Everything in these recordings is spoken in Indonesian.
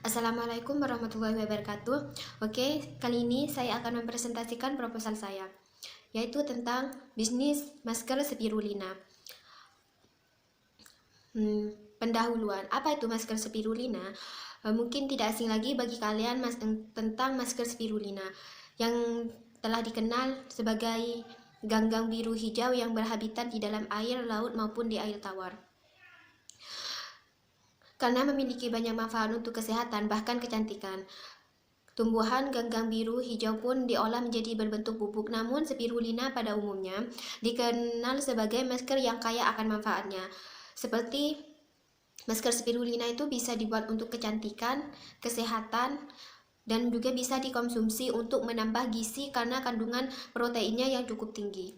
Assalamualaikum warahmatullahi wabarakatuh. Oke, kali ini saya akan mempresentasikan proposal saya, yaitu tentang bisnis masker spirulina. Pendahuluan, apa itu masker spirulina? Mungkin tidak asing lagi bagi kalian tentang masker spirulina, yang telah dikenal sebagai ganggang biru hijau yang berhabitat di dalam air, laut maupun di air tawar. Karena memiliki banyak manfaat untuk kesehatan, bahkan kecantikan. Tumbuhan ganggang biru hijau pun diolah menjadi berbentuk bubuk, namun spirulina pada umumnya dikenal sebagai masker yang kaya akan manfaatnya. Seperti masker spirulina itu bisa dibuat untuk kecantikan, kesehatan, dan juga bisa dikonsumsi untuk menambah gizi karena kandungan proteinnya yang cukup tinggi.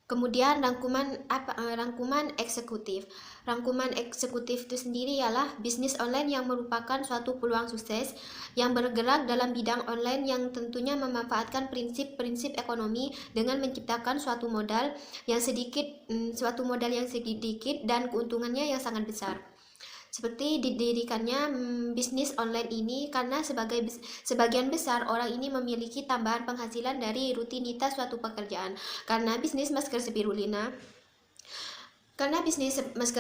Kemudian rangkuman eksekutif. Rangkuman eksekutif itu sendiri ialah bisnis online yang merupakan suatu peluang sukses yang bergerak dalam bidang online yang tentunya memanfaatkan prinsip-prinsip ekonomi dengan menciptakan suatu modal yang sedikit dan keuntungannya yang sangat besar. Seperti didirikannya bisnis online ini karena sebagian besar orang ini memiliki tambahan penghasilan dari rutinitas suatu pekerjaan. Karena bisnis masker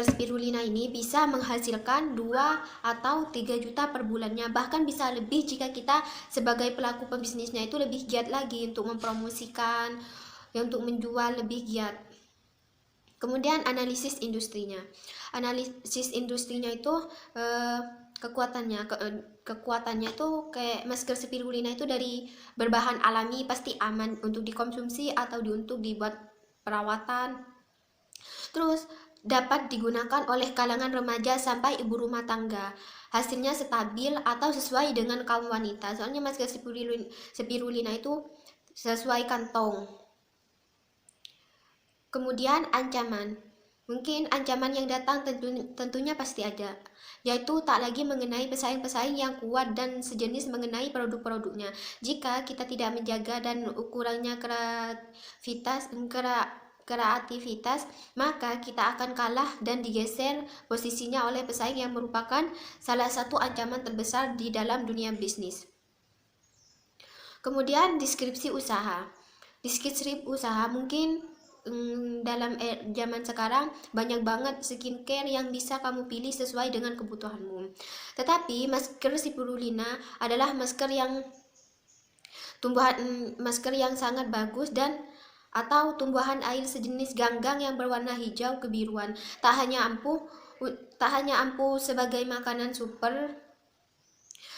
spirulina ini bisa menghasilkan 2 atau 3 juta per bulannya, bahkan bisa lebih jika kita sebagai pelaku pebisnisnya itu lebih giat lagi untuk mempromosikan, untuk menjual lebih giat. Kemudian analisis industrinya. Analisis industrinya itu kekuatannya itu kayak masker spirulina itu dari berbahan alami, pasti aman untuk dikonsumsi atau untuk dibuat perawatan. Terus dapat digunakan oleh kalangan remaja sampai ibu rumah tangga. Hasilnya stabil atau sesuai dengan kaum wanita. Soalnya masker spirulina itu sesuai kantong. Kemudian ancaman. Mungkin ancaman yang datang tentunya pasti ada, yaitu tak lagi mengenai pesaing-pesaing yang kuat dan sejenis mengenai produk-produknya. Jika kita tidak menjaga dan ukurannya kreativitas, maka kita akan kalah dan digeser posisinya oleh pesaing yang merupakan salah satu ancaman terbesar di dalam dunia bisnis. Kemudian deskripsi usaha. Deskripsi usaha mungkin dalam zaman sekarang banyak banget skincare yang bisa kamu pilih sesuai dengan kebutuhanmu. Tetapi masker spirulina adalah masker yang sangat bagus dan atau tumbuhan air sejenis ganggang yang berwarna hijau kebiruan. Tak hanya ampuh sebagai makanan super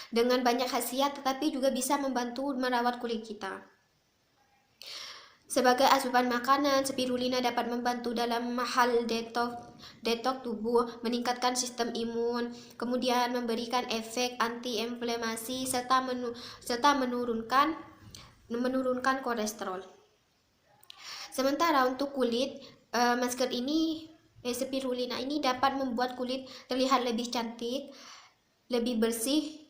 dengan banyak khasiat, tetapi juga bisa membantu merawat kulit kita. Sebagai asupan makanan, spirulina dapat membantu dalam hal detox tubuh, meningkatkan sistem imun, kemudian memberikan efek anti-inflamasi serta menurunkan kolesterol. Sementara untuk kulit, spirulina ini dapat membuat kulit terlihat lebih cantik, lebih bersih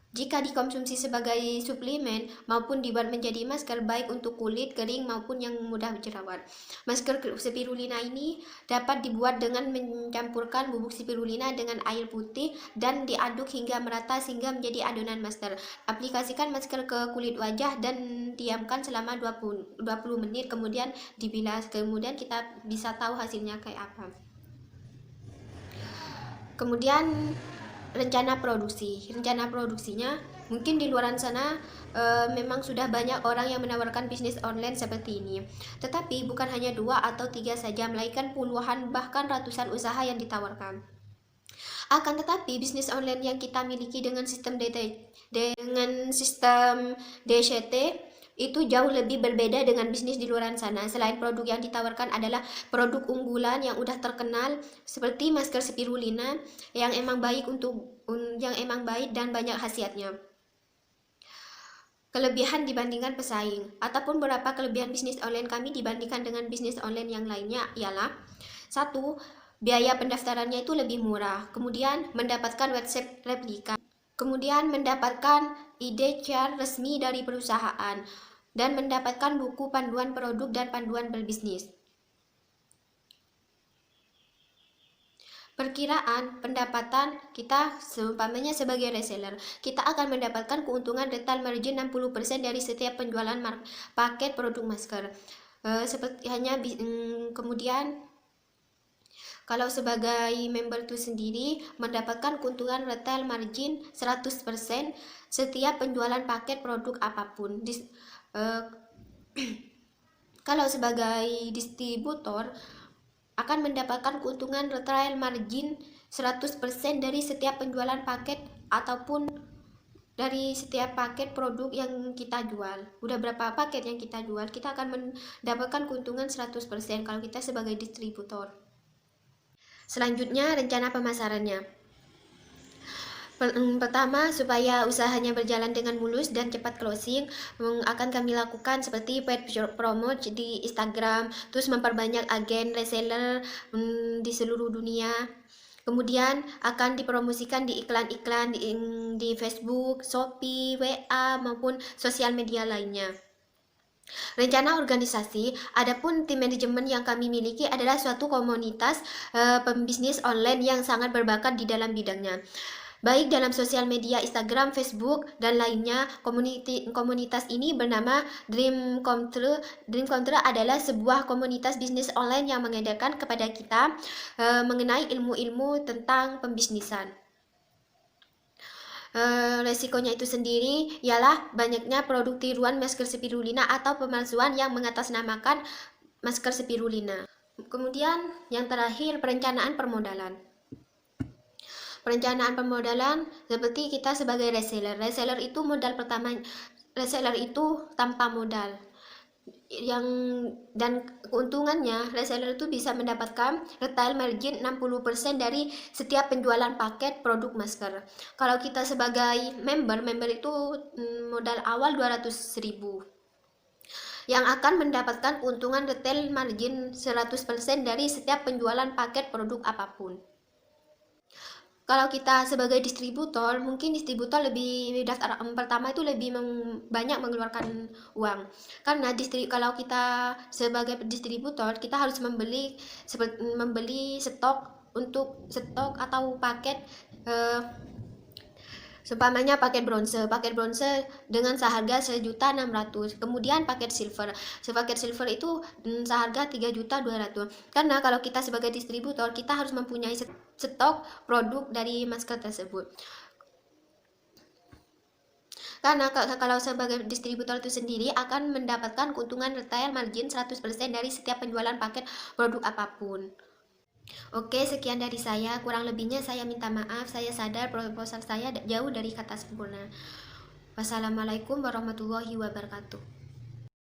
jika dikonsumsi sebagai suplemen maupun dibuat menjadi masker, baik untuk kulit kering maupun yang mudah jerawat. Masker spirulina ini dapat dibuat dengan mencampurkan bubuk spirulina dengan air putih dan diaduk hingga merata sehingga menjadi adonan masker. Aplikasikan masker ke kulit wajah dan diamkan selama 20 menit, kemudian dibilas, kemudian kita bisa tahu hasilnya kayak apa. Kemudian rencana produksinya mungkin di luar sana memang sudah banyak orang yang menawarkan bisnis online seperti ini, tetapi bukan hanya 2 atau 3 saja, melainkan puluhan bahkan ratusan usaha yang ditawarkan. Akan tetapi bisnis online yang kita miliki dengan sistem DCT itu jauh lebih berbeda dengan bisnis di luar sana. Selain produk yang ditawarkan adalah produk unggulan yang udah terkenal seperti masker spirulina yang emang baik dan banyak khasiatnya. Kelebihan dibandingkan pesaing ataupun beberapa kelebihan bisnis online kami dibandingkan dengan bisnis online yang lainnya ialah: 1. Biaya pendaftarannya itu lebih murah, kemudian mendapatkan website replika, kemudian mendapatkan ide chart resmi dari perusahaan, dan mendapatkan buku panduan produk dan panduan berbisnis. Perkiraan pendapatan kita seumpamanya sebagai reseller, kita akan mendapatkan keuntungan retail margin 60% dari setiap penjualan paket produk masker. Kemudian kalau sebagai member itu sendiri mendapatkan keuntungan retail margin 100% setiap penjualan paket produk apapun. Kalau sebagai distributor akan mendapatkan keuntungan retail margin 100% dari setiap penjualan paket ataupun dari setiap paket produk yang kita jual. Udah berapa paket yang kita jual, kita akan mendapatkan keuntungan 100% kalau kita sebagai distributor. Selanjutnya, rencana pemasarannya. Pertama, supaya usahanya berjalan dengan mulus dan cepat closing, akan kami lakukan seperti paid promote di Instagram, terus memperbanyak agen reseller di seluruh dunia. Kemudian akan dipromosikan di iklan-iklan di Facebook, Shopee, WA maupun sosial media lainnya. Rencana organisasi, adapun tim manajemen yang kami miliki adalah suatu komunitas pembisnis online yang sangat berbakat di dalam bidangnya. Baik dalam sosial media Instagram, Facebook, dan lainnya, komunitas ini bernama Dream Come True. Dream Come True adalah sebuah komunitas bisnis online yang mengajarkan kepada kita mengenai ilmu-ilmu tentang pembisnisan. Resikonya itu sendiri ialah banyaknya produk tiruan masker spirulina atau pemalsuan yang mengatasnamakan masker spirulina. Kemudian yang terakhir, perencanaan permodalan. Perencanaan permodalan seperti kita sebagai reseller. Reseller itu modal pertama, reseller itu tanpa modal. Dan keuntungannya reseller itu bisa mendapatkan retail margin 60% dari setiap penjualan paket produk masker. Kalau kita sebagai member itu modal awal 200.000 yang akan mendapatkan keuntungan retail margin 100% dari setiap penjualan paket produk apapun. Kalau kita sebagai distributor, mungkin distributor lebih daftar pertama itu lebih banyak mengeluarkan uang. Karena kalau kita sebagai distributor, kita harus membeli stok atau paket seumpamanya paket bronze dengan seharga 1.600.000. Kemudian paket silver itu seharga 3.200.000. Karena kalau kita sebagai distributor, kita harus mempunyai stok produk dari masker tersebut. Karena kalau sebagai distributor itu sendiri akan mendapatkan keuntungan retail margin 100% dari setiap penjualan paket produk apapun. Oke, sekian dari saya. Kurang lebihnya saya minta maaf. Saya sadar proposal saya jauh dari kata sempurna. Wassalamualaikum warahmatullahi wabarakatuh.